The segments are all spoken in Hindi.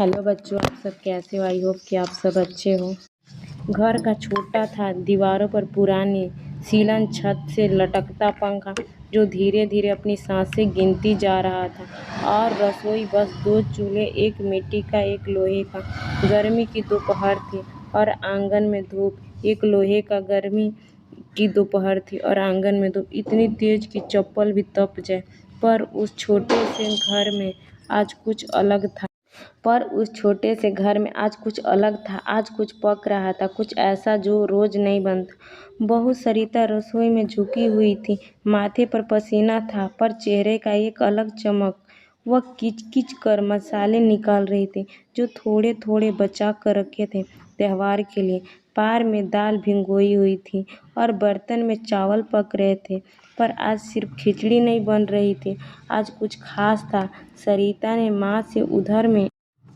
हेलो बच्चों, आप सब कैसे हो? आई होप कि आप सब अच्छे हो। घर का छोटा था, दीवारों पर पुरानी सीलन, छत से लटकता पंखा जो धीरे धीरे अपनी सांसें गिनती जा रहा था, और रसोई बस 2 चूल्हे, एक मिट्टी का एक लोहे का। गर्मी की दोपहर थी और आंगन में धूप, एक लोहे का। गर्मी की दोपहर थी और आंगन में धूप इतनी तेज कि चप्पल भी तप जाए। पर उस छोटे से घर में आज कुछ अलग था। आज कुछ पक रहा था, कुछ ऐसा जो रोज नहीं बनता। बहू सरिता रसोई में झुकी हुई थी। माथे पर पसीना था, पर चेहरे का एक अलग चमक। वह किच-किच कर मसाले निकाल रही थी, जो थोड़े-थोड़े बचा कर रखे थे त्योहार के लिए। पार में दाल भिगोई हुई थी और बर्तन में चावल पक रहे थे। पर आज सिर्फ खिचड़ी नहीं बन रही थी, आज कुछ खास था। सरिता ने माँ से उधर में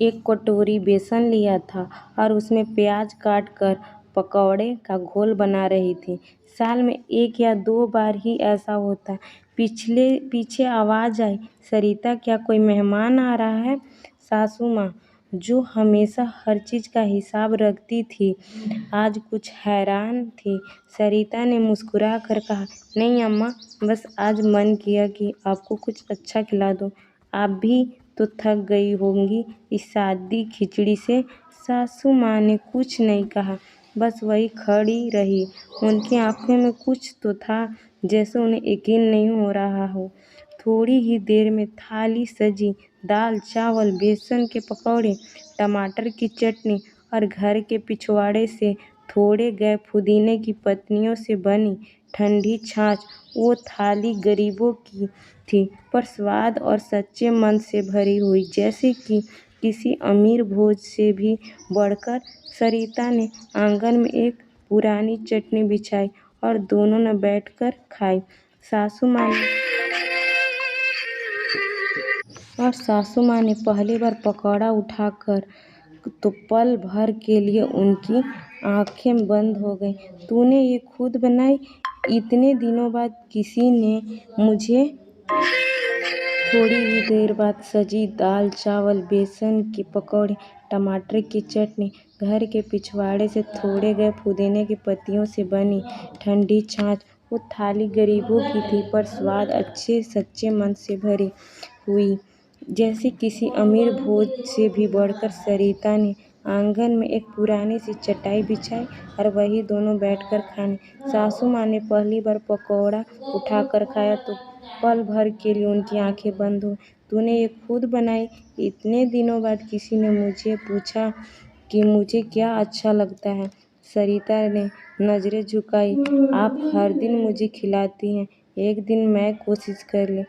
एक कटोरी बेसन लिया था और उसमें प्याज काट कर पकौड़े का घोल बना रही थी। साल में 1 या 2 बार ही ऐसा होता। पीछे आवाज़ आई, सरिता क्या कोई मेहमान आ रहा है? सासू माँ, जो हमेशा हर चीज़ का हिसाब रखती थी, आज कुछ हैरान थी। सरिता ने मुस्कुरा कर कहा, नहीं अम्मा, बस आज मन किया कि आपको कुछ अच्छा खिला दूँ। आप भी तो थक गई होंगी इस सादी खिचड़ी से। सासू माँ ने कुछ नहीं कहा, बस वही खड़ी रही। उनकी आंखों में कुछ तो था, जैसे उन्हें यकीन नहीं हो रहा हो। थोड़ी ही देर में थाली सजी। दाल, चावल, बेसन के पकौड़े, टमाटर की चटनी और घर के पिछवाड़े से तोड़े गए पुदीने की पत्तियों से बनी ठंडी छाछ। वो थाली गरीबों की थी, पर स्वाद और सच्चे मन से भरी हुई, जैसे कि किसी अमीर भोज से भी बढ़कर। सरिता ने आंगन में एक पुरानी चटनी बिछाई और दोनों ने बैठकर खाई। सासू माँ ने पहली बार पकौड़ा उठाकर तो पल भर के लिए उनकी आंखें बंद हो गईं। तूने ये खुद बनाई? इतने दिनों बाद किसी ने मुझे। थोड़ी ही देर बाद सजी दाल, चावल, बेसन के पकौड़े, टमाटर की चटनी, घर के पिछवाड़े से तोड़े गए पुदीने की पत्तियों से बनी ठंडी छाछ। वो थाली गरीबों की थी, पर स्वाद अच्छे सच्चे मन से भरी हुई, जैसे किसी अमीर भोज से भी बढ़कर। सरिता ने आंगन में एक पुरानी सी चटाई बिछाई और वही दोनों बैठकर खाने। सासू माँ ने पहली बार पकौड़ा उठाकर खाया तो पल भर के लिए उनकी आंखें बंद हो। तूने ये खुद बनाई? इतने दिनों बाद किसी ने मुझे पूछा कि मुझे क्या अच्छा लगता है। सरिता ने नजरें झुकाई। आप हर दिन मुझे खिलाती हैं, एक दिन मैं कोशिश कर ले।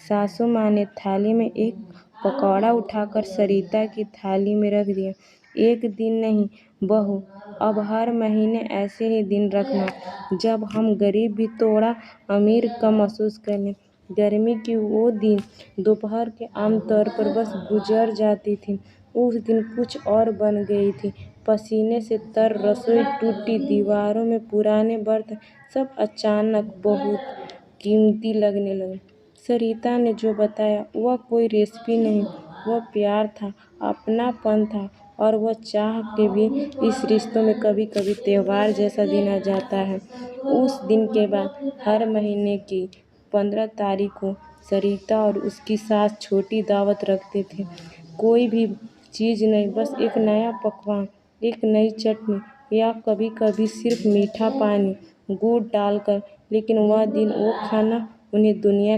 सासू माँ ने थाली में एक पकौड़ा उठाकर सरिता की थाली में रख दिया। एक दिन नहीं बहू, अब हर महीने ऐसे ही दिन रखना, जब हम गरीब भी थोड़ा अमीर का महसूस कर लें। गर्मी की वो दिन दोपहर के आमतौर पर बस गुजर जाती थी। उस दिन कुछ और बन गई थी। पसीने से तर रसोई, टूटी दीवारों में पुराने बर्तन, सब अचानक बहुत कीमती लगने लगे। सरिता ने जो बताया वह कोई रेसिपी नहीं, वह प्यार था, अपनापन था, और वह चाह के भी इस रिश्तों में कभी-कभी त्योहार जैसा दिन आ जाता है। उस दिन के बाद हर महीने की 15 तारीख को सरिता और उसकी सास छोटी दावत रखते थे। कोई भी चीज़ नहीं, बस एक नया पकवान, एक नई चटनी, या कभी-कभी सिर्फ मीठा पानी गुड़ डालकर। लेकिन वह दिन, वो खाना उन्हें दुनिया का